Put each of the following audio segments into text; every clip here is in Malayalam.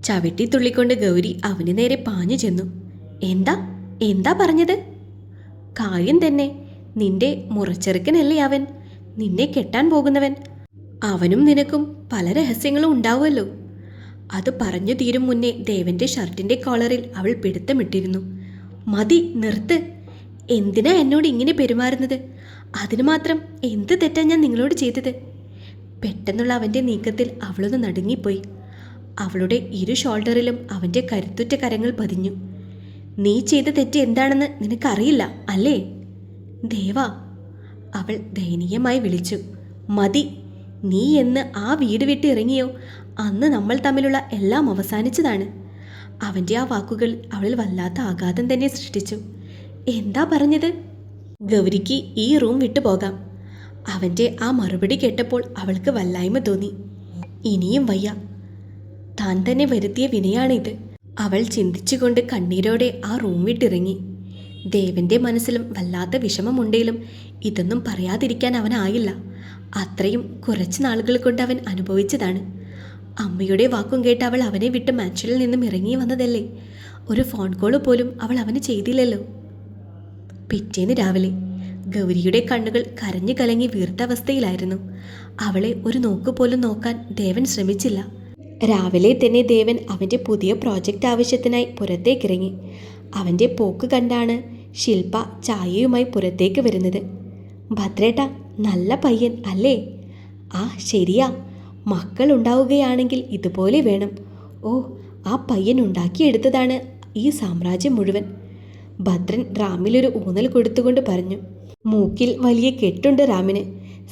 ചവിട്ടി തുള്ളിക്കൊണ്ട് ഗൗരി അവന് നേരെ പാഞ്ഞു ചെന്നു. എന്താ എന്താ പറഞ്ഞത്? കാര്യം തന്നെ, നിന്റെ മുറച്ചെറുക്കനല്ലേ അവൻ, നിന്നെ കെട്ടാൻ പോകുന്നവൻ. അവനും നിനക്കും പല രഹസ്യങ്ങളും ഉണ്ടാവുമല്ലോ. അത് പറഞ്ഞു തീരും മുന്നേ ദേവന്റെ ഷർട്ടിന്റെ കോളറിൽ അവൾ പിടുത്തമിട്ടിരുന്നു. മതി, നിർത്ത്. എന്തിനാ എന്നോട് ഇങ്ങനെ പെരുമാറുന്നത്? അതിന് മാത്രം എന്ത് തെറ്റാ ഞാൻ നിങ്ങളോട് ചെയ്തത്? പെട്ടെന്നുള്ള അവന്റെ നീക്കത്തിൽ അവളൊന്ന് നടുങ്ങിപ്പോയി. അവളുടെ ഇരു ഷോൾഡറിലും അവന്റെ കരുത്തുറ്റ കരങ്ങൾ പതിഞ്ഞു. നീ ചെയ്ത തെറ്റ് എന്താണെന്ന് നിനക്കറിയില്ല അല്ലേ ദേവാ? അവൾ ദയനീയമായി വിളിച്ചു. മതി, നീ എന്ന് ആ വീട് വിട്ട് ഇറങ്ങിയോ അന്ന് നമ്മൾ തമ്മിലുള്ള എല്ലാം അവസാനിച്ചതാണ്. അവൻ്റെ ആ വാക്കുകൾ അവളിൽ വല്ലാത്ത ആഘാതം തന്നെ സൃഷ്ടിച്ചു. എന്താ പറഞ്ഞത്? ഗൗരിക്ക് ഈ റൂം വിട്ടു പോകാം. അവൻ്റെ ആ മറുപടി കേട്ടപ്പോൾ അവൾക്ക് വല്ലായ്മ തോന്നി. ഇനിയും വയ്യ, താൻ തന്നെ വരുത്തിയ വിനയാണിത്. അവൾ ചിന്തിച്ചുകൊണ്ട് കണ്ണീരോടെ ആ റൂം വിട്ടിറങ്ങി. ദേവന്റെ മനസ്സിലും വല്ലാത്ത വിഷമമുണ്ടെങ്കിലും ഇതൊന്നും പറയാതിരിക്കാൻ അവനായില്ല. അത്രയും കുറച്ച് നാളുകൾ കൊണ്ട് അവൻ അനുഭവിച്ചതാണ്. അമ്മയുടെ വാക്കും കേട്ട് അവൾ അവനെ വിട്ട് മാൻഷനിൽ നിന്നും ഇറങ്ങി വന്നതല്ലേ. ഒരു ഫോൺ കോൾ പോലും അവൾ അവന് ചെയ്തില്ലല്ലോ. പിറ്റേന്ന് രാവിലെ ഗൗരിയുടെ കണ്ണുകൾ കരഞ്ഞു കലങ്ങി വീർത്ത അവസ്ഥയിലായിരുന്നു. അവളെ ഒരു നോക്ക് പോലും നോക്കാൻ ദേവൻ ശ്രമിച്ചില്ല. രാവിലെ തന്നെ ദേവൻ അവൻ്റെ പുതിയ പ്രോജക്റ്റ് ആവശ്യത്തിനായി പുറത്തേക്കിറങ്ങി. അവൻ്റെ പോക്ക് കണ്ടാണ് ശില്പ ചായയുമായി പുറത്തേക്ക് വരുന്നത്. ഭദ്രേട്ട, നല്ല പയ്യൻ അല്ലേ? ആ ശരിയാ, മക്കൾ ഉണ്ടാവുകയാണെങ്കിൽ ഇതുപോലെ വേണം. ഓ, ആ പയ്യൻ ഉണ്ടാക്കിയെടുത്തതാണ് ഈ സാമ്രാജ്യം മുഴുവൻ. ഭദ്രൻ റാമിലൊരു ഊന്നൽ കൊടുത്തുകൊണ്ട് പറഞ്ഞു. മൂക്കിൽ വലിയ കെട്ടുണ്ട് റാമിന്.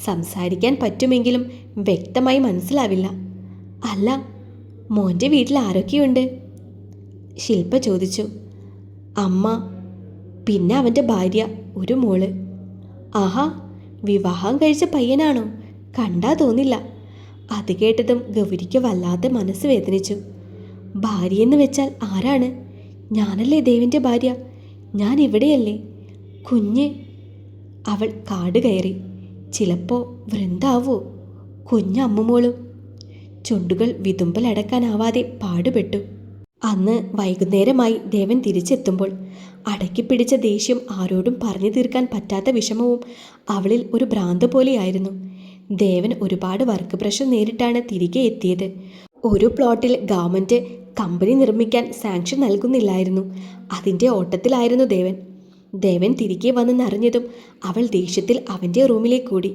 സംസാരിക്കാൻ പറ്റുമെങ്കിലും വ്യക്തമായി മനസ്സിലാവില്ല. അല്ല, മോൻ്റെ വീട്ടിൽ ആരൊക്കെയുണ്ട്? ശില്പ ചോദിച്ചു. അമ്മ, പിന്നെ അവൻ്റെ ഭാര്യ, ഒരു മോള്. ആഹാ, വിവാഹം കഴിച്ച പയ്യനാണോ? കണ്ടാ തോന്നില്ല. അത് കേട്ടതും ഗൗരിക്ക് വല്ലാതെ മനസ്സ് വേദനിച്ചു. ഭാര്യയെന്ന് വെച്ചാൽ ആരാണ്? ഞാനല്ലേ ദേവിൻ്റെ ഭാര്യ. ഞാൻ ഇവിടെയല്ലേ. കുഞ്ഞ്. അവൾ കാട് കയറി. ചിലപ്പോൾ വൃന്ദാവോ കുഞ്ഞമ്മമോളും. ചുണ്ടുകൾ വിതുമ്പലടക്കാനാവാതെ പാടുപെട്ടു. അന്ന് വൈകുന്നേരമായി ദേവൻ തിരിച്ചെത്തുമ്പോൾ അടക്കിപ്പിടിച്ച ദേഷ്യം ആരോടും പറഞ്ഞു തീർക്കാൻ പറ്റാത്ത വിഷമവും അവളിൽ ഒരു ഭ്രാന്ത് പോലെയായിരുന്നു. ദേവൻ ഒരുപാട് വർക്ക് പ്രഷർ നേരിട്ടാണ് തിരികെ എത്തിയത്. ഒരു പ്ലോട്ടിൽ ഗവൺമെൻറ് കമ്പനി നിർമ്മിക്കാൻ സാങ്ഷൻ നൽകുന്നില്ലായിരുന്നു. അതിൻ്റെ ഓട്ടത്തിലായിരുന്നു ദേവൻ തിരികെ വന്നെന്നറിഞ്ഞതും അവൾ ദേഷ്യത്തിൽ അവൻ്റെ റൂമിലേക്ക് ഓടി.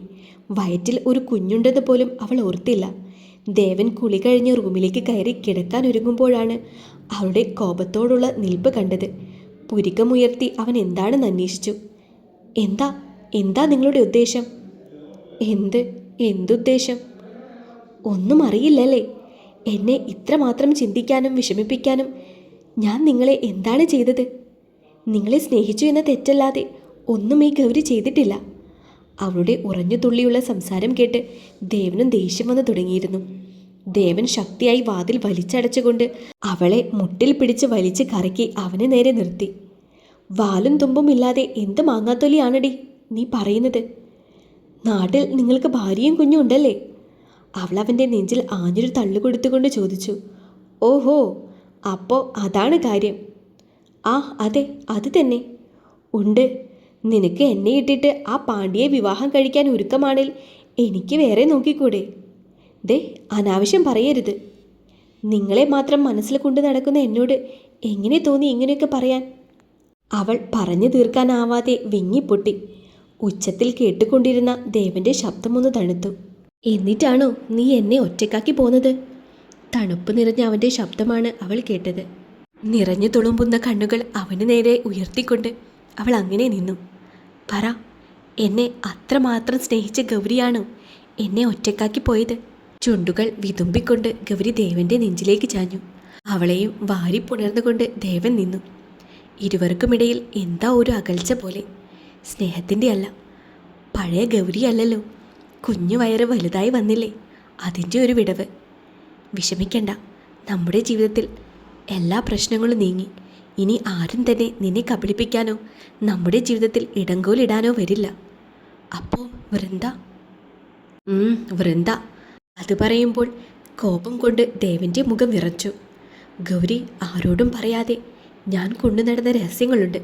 വയറ്റിൽ ഒരു കുഞ്ഞുണ്ടെന്ന് പോലും അവൾ ഓർത്തില്ല. ദേവൻ കുളി കഴിഞ്ഞ് റൂമിലേക്ക് കയറി കിടക്കാൻ ഒരുങ്ങുമ്പോഴാണ് അവളുടെ കോപത്തോടുള്ള നിൽപ്പ് കണ്ടത്. പുരികമുയർത്തി അവൻ എന്താണെന്ന് അന്വേഷിച്ചു. എന്താ എന്താ നിങ്ങളുടെ ഉദ്ദേശം? എന്തുദ്ദേശം? ഒന്നും അറിയില്ലല്ലേ? എന്നെ ഇത്രമാത്രം ചിന്തിക്കാനും വിഷമിപ്പിക്കാനും ഞാൻ നിങ്ങളെ എന്താണ് ചെയ്തത്? നിങ്ങളെ സ്നേഹിച്ചു എന്ന തെറ്റല്ലാതെ ഒന്നും ഈ ഗൗരി ചെയ്തിട്ടില്ല. അവളുടെ ഉറഞ്ഞു തുള്ളിയുള്ള സംസാരം കേട്ട് ദേവനും ദേഷ്യം വന്നു തുടങ്ങിയിരുന്നു. ദേവൻ ശക്തിയായി വാതിൽ വലിച്ചടച്ചുകൊണ്ട് അവളെ മുട്ടിൽ പിടിച്ച് വലിച്ച് കറക്കി അവനെ നേരെ നിർത്തി. വാലും തുമ്പും ഇല്ലാതെ എന്ത് മാങ്ങാത്തൊലിയാണടി നീ പറയുന്നത്? നാട്ടിൽ നിങ്ങൾക്ക് ഭാര്യയും കുഞ്ഞും ഉണ്ടല്ലേ? അവൾ അവൻ്റെ നെഞ്ചിൽ ആഞ്ഞൊരു തള്ളു കൊടുത്തുകൊണ്ട് ചോദിച്ചു. ഓഹോ, അപ്പോൾ അതാണ് കാര്യം. ആ അതെ, അത് തന്നെ ഉണ്ട്. നിനക്ക് എന്നെ ഇട്ടിട്ട് ആ പാണ്ഡ്യയെ വിവാഹം കഴിക്കാൻ ഒരുക്കമാണെങ്കിൽ എനിക്ക് വേറെ നോക്കിക്കൂടെ? ദേ, അനാവശ്യം പറയരുത്. നിങ്ങളെ മാത്രം മനസ്സിൽ കൊണ്ടു നടക്കുന്ന എന്നോട് എങ്ങനെ തോന്നി ഇങ്ങനെയൊക്കെ പറയാൻ? അവൾ പറഞ്ഞു തീർക്കാനാവാതെ വിങ്ങിപ്പൊട്ടി. ഉച്ചത്തിൽ കേട്ടുകൊണ്ടിരുന്ന ദേവന്റെ ശബ്ദമൊന്ന് തണുത്തു. എന്നിട്ടാണോ നീ എന്നെ ഒറ്റയ്ക്കാക്കി പോന്നത്? തണുപ്പ് നിറഞ്ഞ അവൻ്റെ ശബ്ദമാണ് അവൾ കേട്ടത്. നിറഞ്ഞു തുളുമ്പുന്ന കണ്ണുകൾ അവന് നേരെ ഉയർത്തിക്കൊണ്ട് അവൾ അങ്ങനെ നിന്നു. പറ, എന്നെ അത്രമാത്രം സ്നേഹിച്ച ഗൗരിയാണോ എന്നെ ഒറ്റയ്ക്കാക്കി പോയത്? ചുണ്ടുകൾ വിതുമ്പിക്കൊണ്ട് ഗൗരി ദേവന്റെ നെഞ്ചിലേക്ക് ചാഞ്ഞു. അവളെയും വാരി പുണർന്നുകൊണ്ട് ദേവൻ നിന്നു. ഇരുവർക്കുമിടയിൽ എന്താ ഒരു അകൽച്ച പോലെ. സ്നേഹത്തിൻ്റെ അല്ല, പഴയ ഗൗരിയല്ലല്ലോ. കുഞ്ഞു വയറ് വലുതായി വന്നില്ലേ, അതിൻ്റെ ഒരു വിടവ്. വിഷമിക്കണ്ട, നമ്മുടെ ജീവിതത്തിൽ എല്ലാ പ്രശ്നങ്ങളും നീങ്ങി. ഇനി ആരും തന്നെ നിന്നെ കബളിപ്പിക്കാനോ നമ്മുടെ ജീവിതത്തിൽ ഇടങ്കോലിടാനോ വരില്ല. അപ്പോൾ വൃന്ദ. അത് പറയുമ്പോൾ കോപം കൊണ്ട് ദേവൻ്റെ മുഖം വിറച്ചു. ഗൗരി ആരോടും പറയാതെ ഞാൻ കൊണ്ടു നടന്ന രഹസ്യങ്ങളുണ്ട്.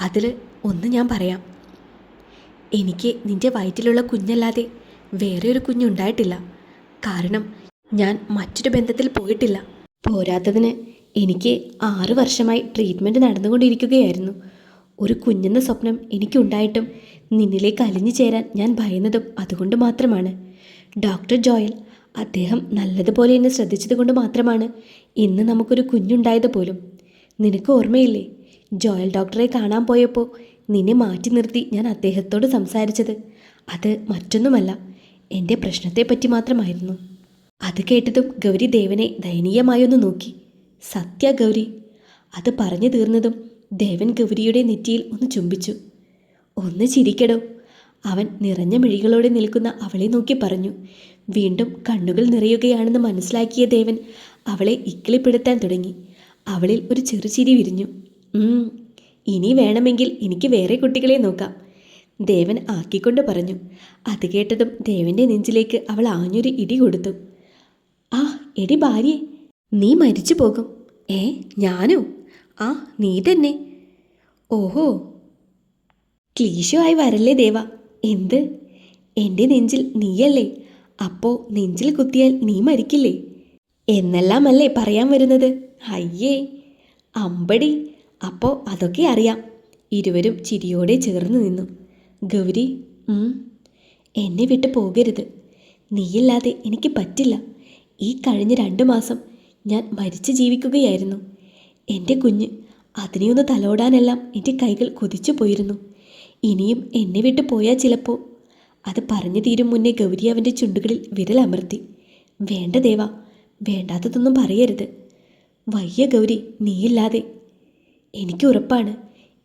അതിൽ ഒന്ന് ഞാൻ പറയാം. എനിക്ക് നിന്റെ വയറ്റിലുള്ള കുഞ്ഞല്ലാതെ വേറെ ഒരു കുഞ്ഞുണ്ടായിട്ടില്ല. കാരണം ഞാൻ മറ്റൊരു ബന്ധത്തിൽ പോയിട്ടില്ല. പോരാത്തതിന് എനിക്ക് 6 വർഷമായി ട്രീറ്റ്മെൻറ്റ് നടന്നുകൊണ്ടിരിക്കുകയായിരുന്നു. ഒരു കുഞ്ഞെന്ന സ്വപ്നം എനിക്കുണ്ടായിട്ടും നിന്നിലേക്ക് അലിഞ്ഞു ചേരാൻ ഞാൻ ഭയന്നതും അതുകൊണ്ട് മാത്രമാണ്. ഡോക്ടർ ജോയൽ, അദ്ദേഹം നല്ലതുപോലെ എന്നെ ശ്രദ്ധിച്ചതുകൊണ്ട് മാത്രമാണ് ഇന്ന് നമുക്കൊരു കുഞ്ഞുണ്ടായത് പോലും. നിനക്ക് ഓർമ്മയില്ലേ, ജോയൽ ഡോക്ടറെ കാണാൻ പോയപ്പോൾ നിന്നെ മാറ്റി നിർത്തി ഞാൻ അദ്ദേഹത്തോട് സംസാരിച്ചത്? അത് മറ്റൊന്നുമല്ല, എൻ്റെ പ്രശ്നത്തെപ്പറ്റി മാത്രമായിരുന്നു. അത് കേട്ടതും ഗൗരി ദേവനെ ദയനീയമായൊന്ന് നോക്കി. സത്യ ഗൗരി. അത് പറഞ്ഞു തീർന്നതും ദേവൻ ഗൗരിയുടെ നെറ്റിയിൽ ഒന്ന് ചുംബിച്ചു. ഒന്ന് ചിരിക്കടോ. അവൻ നിറഞ്ഞ മിഴികളോടെ നിൽക്കുന്ന അവളെ നോക്കി പറഞ്ഞു. വീണ്ടും കണ്ണുകൾ നിറയുകയാണെന്ന് മനസ്സിലാക്കിയ ദേവൻ അവളെ ഇക്കിളിപ്പെടുത്താൻ തുടങ്ങി. അവളിൽ ഒരു ചെറുചിരി വിരിഞ്ഞു. ഇനി വേണമെങ്കിൽ എനിക്ക് വേറെ കുട്ടികളെ നോക്കാം, ദേവൻ ആക്കിക്കൊണ്ട് പറഞ്ഞു. അത് കേട്ടതും ദേവൻ്റെ നെഞ്ചിലേക്ക് അവൾ ആഞ്ഞൊരു ഇടി കൊടുത്തു. ആ എടി ഭാര്യേ, നീ മരിച്ചു പോകും. ഞാനോ? ആ നീ തന്നെ. ഓഹോ, ക്ലീശോ ആയി വരല്ലേ ദേവ. എന്ത്? എൻ്റെ നെഞ്ചിൽ നീയല്ലേ? അപ്പോൾ നെഞ്ചിൽ കുത്തിയാൽ നീ മരിക്കില്ലേ എന്നെല്ലാമല്ലേ പറയാൻ വരുന്നത്? അയ്യേ അമ്പടി. അപ്പോൾ അതൊക്കെ അറിയാം. ഇരുവരും ചിരിയോടെ ചേർന്ന് നിന്നു. ഗൗരി, എന്നെ വിട്ട് പോകരുത്. നീയില്ലാതെ എനിക്ക് പറ്റില്ല. ഈ കഴിഞ്ഞ 2 മാസം ഞാൻ മരിച്ചു ജീവിക്കുകയായിരുന്നു. എൻ്റെ കുഞ്ഞ്, അതിനെയൊന്ന് തലോടാനെല്ലാം എൻ്റെ കൈകൾ കൊതിച്ചു പോയിരുന്നു. ഇനിയും എന്നെ വിട്ട് പോയാൽ ചിലപ്പോൾ. അത് പറഞ്ഞു തീരും മുന്നേ ഗൗരി അവൻ്റെ ചുണ്ടുകളിൽ വിരലമർത്തി. വേണ്ട ദേവ, വേണ്ടാത്തതൊന്നും പറയരുത്. വയ്യ ഗൗരി, നീയില്ലാതെ. എനിക്ക് ഉറപ്പാണ്,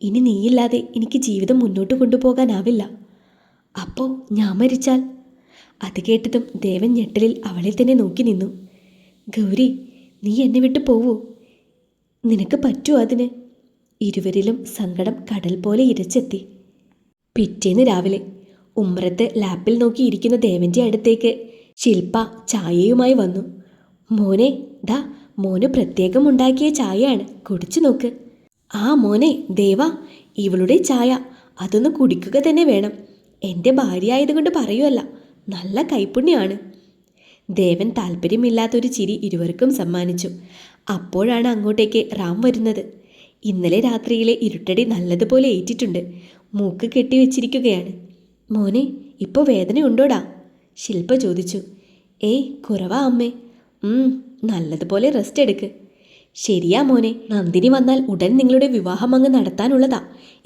ഇനി നീയില്ലാതെ എനിക്ക് ജീവിതം മുന്നോട്ട് കൊണ്ടുപോകാനാവില്ല. അപ്പോൾ ഞാൻ മരിച്ചാൽ? അത് കേട്ടതും ദേവൻ ഞെട്ടലിൽ അവളെ തന്നെ നോക്കി നിന്നു. ഗൗരി, നീ എന്നെ വിട്ടു പോവൂ? നിനക്ക് പറ്റുമോ അതിന്? ഇരുവരിലും സങ്കടം കടൽ പോലെ ഇരച്ചെത്തി. പിറ്റേന്ന് രാവിലെ ഉമ്മറത്ത് ലാപ്പിൽ നോക്കിയിരിക്കുന്ന ദേവൻ്റെ അടുത്തേക്ക് ശില്പ ചായയുമായി വന്നു. മോനെ, ദാ മോന് പ്രത്യേകം ഉണ്ടാക്കിയ ചായയാണ്, കുടിച്ചു നോക്ക്. ആ മോനെ ദേവ, ഇവളുടെ ചായ, അതൊന്ന് കുടിക്കുക തന്നെ വേണം. എൻ്റെ ഭാര്യ ആയതുകൊണ്ട് പറയുമല്ല, നല്ല കൈപ്പുണ്യമാണ്. ദേവൻ താല്പര്യമില്ലാത്തൊരു ചിരി ഇരുവർക്കും സമ്മാനിച്ചു. അപ്പോഴാണ് അങ്ങോട്ടേക്ക് റാം വരുന്നത്. ഇന്നലെ രാത്രിയിലെ ഇരുട്ടടി നല്ലതുപോലെ ഏറ്റിട്ടുണ്ട്. മൂക്ക് കെട്ടിവെച്ചിരിക്കുകയാണ്. മോനെ, ഇപ്പോൾ വേദനയുണ്ടോടാ? ശില്പ ചോദിച്ചു. കുറവാ അമ്മേ. നല്ലതുപോലെ റെസ്റ്റ് എടുക്ക്. ശരിയാ മോനെ, നന്ദിനി വന്നാൽ ഉടൻ നിങ്ങളുടെ വിവാഹം അങ്ങ് നടത്താനുള്ളതാ.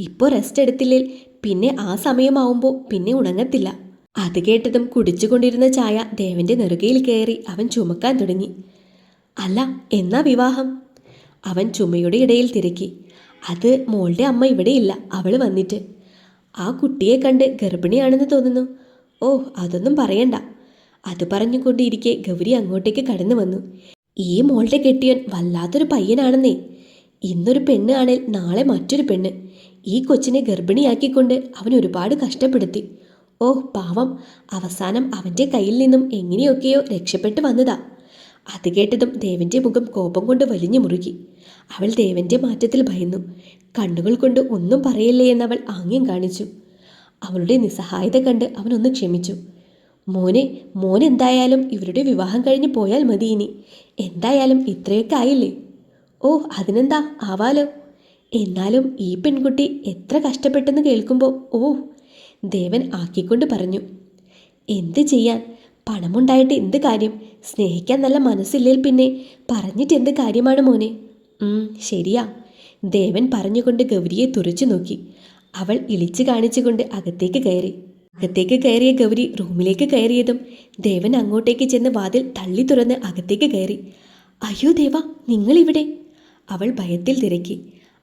ഇപ്പോൾ റെസ്റ്റ് എടുത്തില്ലേൽ പിന്നെ ആ സമയമാവുമ്പോൾ പിന്നെ ഉണങ്ങത്തില്ല. അത് കേട്ടതും കുടിച്ചുകൊണ്ടിരുന്ന ചായ ദേവൻ്റെ നെറുകയിൽ കയറി അവൻ ചുമക്കാൻ തുടങ്ങി. അല്ല, എന്നാ വിവാഹം? അവൻ ചുമയുടെ ഇടയിൽ തിരക്കി. അത് മോളുടെ അമ്മ ഇവിടെയില്ല, അവൾ വന്നിട്ട്. ആ കുട്ടിയെ കണ്ട് ഗർഭിണിയാണെന്ന് തോന്നുന്നു. അതൊന്നും പറയണ്ട. അത് പറഞ്ഞുകൊണ്ടിരിക്കെ ഗൗരി അങ്ങോട്ടേക്ക് കടന്നു വന്നു. ഈ മോളുടെ കെട്ടിയൻ വല്ലാത്തൊരു പയ്യനാണെന്നേ. ഇന്നൊരു പെണ്ണ് ആണേൽ നാളെ മറ്റൊരു പെണ്ണ്. ഈ കൊച്ചിനെ ഗർഭിണിയാക്കിക്കൊണ്ട് അവൻ ഒരുപാട് കഷ്ടപ്പെടുത്തി. പാവം, അവസാനം അവൻ്റെ കയ്യിൽ നിന്നും എങ്ങനെയൊക്കെയോ രക്ഷപ്പെട്ടു വന്നതാ. അത് കേട്ടതും ദേവൻ്റെ മുഖം കോപം കൊണ്ട് വലിഞ്ഞു മുറുകി. അവൾ ദേവൻ്റെ മാറ്റത്തിൽ ഭയന്നു. കണ്ണുകൾ കൊണ്ട് ഒന്നും പറയല്ലേ എന്നവൾ ആംഗ്യം കാണിച്ചു. അവളുടെ നിസ്സഹായത കണ്ട് അവനൊന്ന് ക്ഷമിച്ചു. മോൻ എന്തായാലും ഇവരുടെ വിവാഹം കഴിഞ്ഞ് പോയാൽ മതി. ഇനി എന്തായാലും ഇത്രയൊക്കെ ആയില്ലേ? അതിനെന്താ, ആവാലോ. എന്നാലും ഈ പെൺകുട്ടി എത്ര കഷ്ടപ്പെട്ടെന്ന് കേൾക്കുമ്പോൾ ദേവൻ ആക്കിക്കൊണ്ട് പറഞ്ഞു. എന്ത് ചെയ്യാൻ, പണമുണ്ടായിട്ട് എന്ത് കാര്യം? സ്നേഹിക്കാൻ നല്ല മനസ്സില്ലേൽ പിന്നെ പറഞ്ഞിട്ട് എന്ത് കാര്യമാണ് മോനെ? ശരിയാ, ദേവൻ പറഞ്ഞുകൊണ്ട് ഗൗരിയെ തുറച്ചു നോക്കി. അവൾ ഇളിച്ചു കാണിച്ചുകൊണ്ട് അകത്തേക്ക് കയറിയ ഗൗരി റൂമിലേക്ക് കയറിയതും ദേവൻ അങ്ങോട്ടേക്ക് ചെന്ന് വാതിൽ തള്ളി തുറന്ന് അകത്തേക്ക് കയറി. അയ്യോ ദേവ, നിങ്ങളിവിടെ? അവൾ ഭയത്തിൽ തിരക്കി.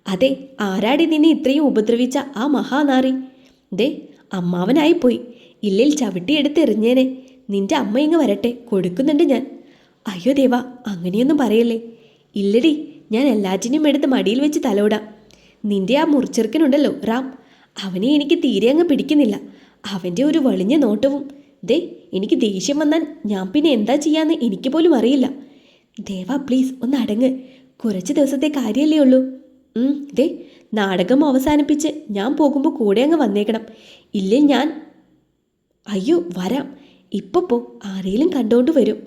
അതെ, ആരാടി നിന്നെ ഇത്രയും ഉപദ്രവിച്ച ആ മഹാനാറി? അമ്മാവനായിപ്പോയി. ഇല്ലിൽ ചവിട്ടിയെടുത്ത് എറിഞ്ഞേനെ. നിന്റെ അമ്മ ഇങ്ങ് വരട്ടെ, കൊടുക്കുന്നുണ്ട് ഞാൻ. അയ്യോ ദേവ, അങ്ങനെയൊന്നും പറയല്ലേ. ഇല്ലടി, ഞാൻ എല്ലാറ്റിനും എടുത്ത് മടിയിൽ വെച്ച് തലോടാം. നിന്റെ ആ മുറിച്ചെറുക്കനുണ്ടല്ലോ റാം, അവനെ എനിക്ക് തീരെ അങ്ങ് പിടിക്കുന്നില്ല. അവൻ്റെ ഒരു വളിഞ്ഞ നോട്ടവും. എനിക്ക് ദേഷ്യം വന്നാൽ ഞാൻ പിന്നെ എന്താ ചെയ്യാന്ന് എനിക്ക് പോലും അറിയില്ല. ദേവ പ്ലീസ് ഒന്ന് അടങ്ങ്. കുറച്ച് ദിവസത്തെ കാര്യമല്ലേ ഉള്ളൂ. ദേ നാടകം അവസാനിപ്പിച്ച് ഞാൻ പോകുമ്പോൾ കൂടെ അങ്ങ് വന്നേക്കണം. ഇല്ലേ ഞാൻ അയ്യോ വരാം. ഇപ്പൊ പോ, ആരെയും കണ്ടോണ്ട് വരും.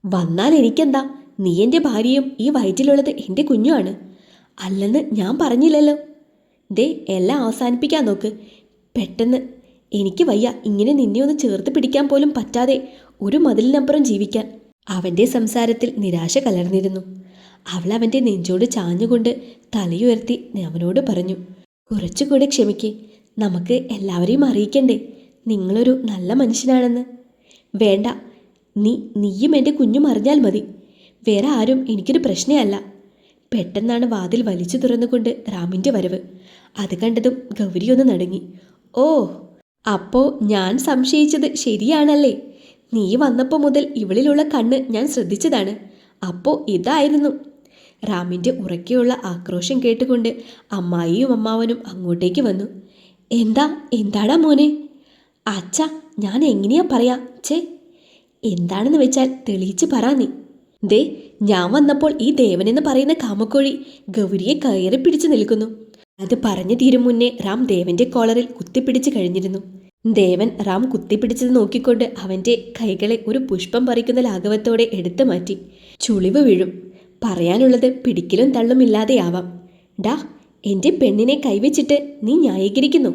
വന്നാൽ എനിക്കെന്താ? നീ എൻ്റെ ഭാര്യയും ഈ വയറ്റിലുള്ളത് എൻ്റെ കുഞ്ഞുമാണ്. അല്ലെന്ന് ഞാൻ പറഞ്ഞില്ലല്ലോ. ദേ എല്ലാം അവസാനിപ്പിക്കാൻ നോക്ക് പെട്ടെന്ന്. എനിക്ക് വയ്യ ഇങ്ങനെ നിന്നെ ഒന്ന് ചേർത്ത് പിടിക്കാൻ പോലും പറ്റാതെ ഒരു മതിലിനപ്പുറം ജീവിക്കാൻ. അവൻ്റെ സംസാരത്തിൽ നിരാശ കലർന്നിരുന്നു. അവൾ അവൻ്റെ നെഞ്ചോട് ചാഞ്ഞുകൊണ്ട് തലയുയർത്തി അവനോട് പറഞ്ഞു, കുറച്ചുകൂടെ ക്ഷമിക്കേ. നമുക്ക് എല്ലാവരെയും അറിയിക്കണ്ടേ നിങ്ങളൊരു നല്ല മനുഷ്യനാണെന്ന്. വേണ്ട, നീയും എൻ്റെ കുഞ്ഞും അറിഞ്ഞാൽ മതി. വേറെ ആരും എനിക്കൊരു പ്രശ്നമല്ല. പെട്ടെന്നാണ് വാതിൽ വലിച്ചു തുറന്നുകൊണ്ട് റാമിൻ്റെ വരവ്. അത് കണ്ടതും ഗൗരി ഒന്ന് നടുങ്ങി. ഓ, അപ്പോൾ ഞാൻ സംശയിച്ചത് ശരിയാണല്ലേ. നീ വന്നപ്പോൾ മുതൽ ഇവളിലുള്ള കണ്ണ് ഞാൻ ശ്രദ്ധിച്ചതാണ്. അപ്പോൾ ഇതായിരുന്നു. റാമിൻ്റെ ഉറക്കെയുള്ള ആക്രോശം കേട്ടുകൊണ്ട് അമ്മായിയും അമ്മാവനും അങ്ങോട്ടേക്ക് വന്നു. എന്താടാ മോനെ? അച്ഛ, ഞാൻ എങ്ങനെയാ പറയാ ചേ? എന്താണെന്ന് വെച്ചാൽ തെളിയിച്ച് പറ നീ. ദേ ഞാൻ വന്നപ്പോൾ ഈ ദേവനെന്ന് പറയുന്ന കാമക്കോഴി ഗൗരിയെ കയറി പിടിച്ചു നിൽക്കുന്നു. അത് പറഞ്ഞു തീരും മുന്നേ റാം ദേവന്റെ കോളറിൽ കുത്തിപ്പിടിച്ച് കഴിഞ്ഞിരുന്നു. ദേവൻ റാം കുത്തിപ്പിടിച്ചത് നോക്കിക്കൊണ്ട് അവൻ്റെ കൈകളെ ഒരു പുഷ്പം പറിക്കുന്ന ലാഘവത്തോടെ എടുത്തു മാറ്റി. ചുളിവ് വീഴും. പറയാനുള്ളത് പിടിക്കലും തള്ളുമില്ലാതെയാവാം. ഡാ, എൻ്റെ പെണ്ണിനെ കൈവച്ചിട്ട് നീ ന്യായീകരിക്കുന്നു.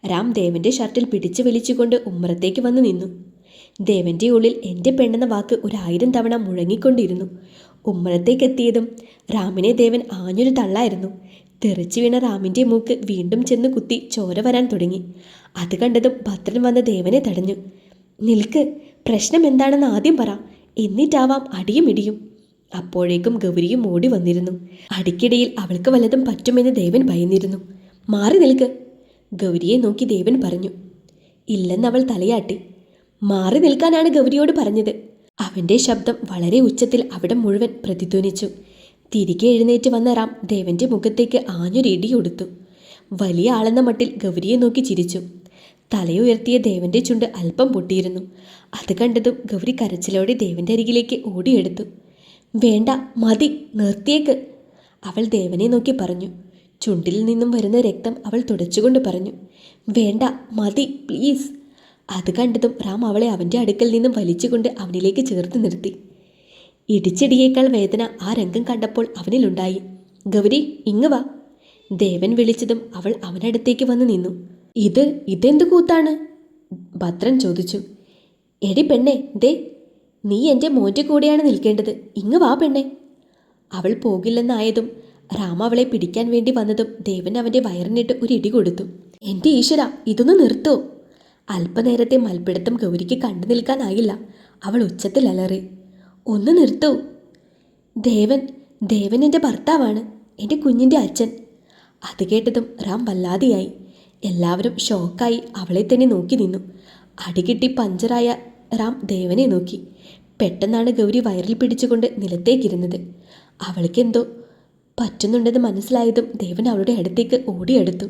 റാം ദേവന്റെ ഷർട്ടിൽ പിടിച്ചു വലിച്ചുകൊണ്ട് ഉമ്മറത്തേക്ക് വന്നു നിന്നു. ദേവന്റെ ഉള്ളിൽ എൻ്റെ പെണ്ണെന്ന വാക്ക് 1000 തവണ മുഴങ്ങിക്കൊണ്ടിരുന്നു. ഉമ്മറത്തേക്കെത്തിയതും റാമിനെ ദേവൻ ആഞ്ഞൊരു തള്ളായിരുന്നു. തെറിച്ചു വീണ റാമിൻ്റെ മൂക്ക് വീണ്ടും ചെന്ന് കുത്തി ചോര വരാൻ തുടങ്ങി. അത് കണ്ടതും ഭദ്രൻ വന്ന് ദേവനെ തടഞ്ഞു. നിൽക്ക്, പ്രശ്നം എന്താണെന്ന് ആദ്യം പറ, എന്നിട്ടാവാം അടിയും ഇടിയും. അപ്പോഴേക്കും ഗൗരിയും ഓടി വന്നിരുന്നു. അടിക്കിടയിൽ അവൾക്ക് വല്ലതും പറ്റുമെന്ന് ദേവൻ ഭയന്നിരുന്നു. മാറി നിൽക്ക്, ഗൗരിയെ നോക്കി ദേവൻ പറഞ്ഞു. ഇല്ലെന്നവൾ തലയാട്ടി. മാറി നിൽക്കാനാണ് ഗൗരിയോട് പറഞ്ഞത്. അവൻ്റെ ശബ്ദം വളരെ ഉച്ചത്തിൽ അവിടെ മുഴുവൻ പ്രതിധ്വനിച്ചു. തിരികെ എഴുന്നേറ്റ് വന്ന റാം ദേവന്റെ മുഖത്തേക്ക് ആഞ്ഞൊരിടി കൊടുത്തു. വലിയ ആളെന്ന മട്ടിൽ ഗൗരിയെ നോക്കി ചിരിച്ചു. തലയുയർത്തിയ ദേവന്റെ ചുണ്ട് അല്പം പൊട്ടിയിരുന്നു. അത് കണ്ടതും ഗൗരി കരച്ചിലോടെ ദേവന്റെ അരികിലേക്ക് ഓടിയെടുത്തു. വേണ്ട, മതി, നിർത്തിയേക്ക്, അവൾ ദേവനെ നോക്കി പറഞ്ഞു. ചുണ്ടിൽ നിന്നും വരുന്ന രക്തം അവൾ തുടച്ചുകൊണ്ട് പറഞ്ഞു. വേണ്ട, മതി, പ്ലീസ്. അത് കണ്ടതും റാം അവളെ അവൻ്റെ അടുക്കൽ നിന്നും വലിച്ചുകൊണ്ട് അവനിലേക്ക് ചേർത്ത് നിർത്തി. ഇടിച്ചിടിയേക്കാൾ വേദന ആ രംഗം കണ്ടപ്പോൾ അവനിലുണ്ടായി. ഗൗരി, ഇങ്ങ് വാ. ദേവൻ വിളിച്ചതും അവൾ അവനടുത്തേക്ക് വന്ന് നിന്നു. ഇതെന്ത് കൂത്താണ്? ഭദ്രൻ ചോദിച്ചു. എടി പെണ്ണെ, ദേ നീ എൻ്റെ മോൻ്റെ കൂടെയാണ് നിൽക്കേണ്ടത്. ഇങ്ങ് വാ പെണ്ണെ. അവൾ പോകില്ലെന്നായതും റാം അവളെ പിടിക്കാൻ വേണ്ടി വന്നതും ദേവൻ അവൻ്റെ വയറിനിട്ട് ഒരു ഇടി കൊടുത്തു. എൻ്റെ ഈശ്വര, ഇതൊന്ന് നിർത്തോ? അല്പനേരത്തെ മൽപ്പിടുത്തം ഗൗരിക്ക് കണ്ടു നിൽക്കാനായില്ല. അവൾ ഉച്ചത്തിൽ അലറി. ഒന്ന് നിർത്തൂ. ദേവൻ എൻ്റെ ഭർത്താവാണ്, എൻ്റെ കുഞ്ഞിൻ്റെ അച്ഛൻ. അത് കേട്ടതും റാം വല്ലാതെയായി. എല്ലാവരും ഷോക്കായി അവളെ തന്നെ നോക്കി നിന്നു. അടികിട്ടി പഞ്ചറായ റാം ദേവനെ നോക്കി. പെട്ടെന്നാണ് ഗൗരി വയറിൽ പിടിച്ചുകൊണ്ട് നിലത്തേക്കിരുന്നത്. അവൾക്കെന്തോ പറ്റുന്നുണ്ടെന്ന് മനസ്സിലായതും ദേവൻ അവളുടെ അടുത്തേക്ക് ഓടിയെടുത്തു.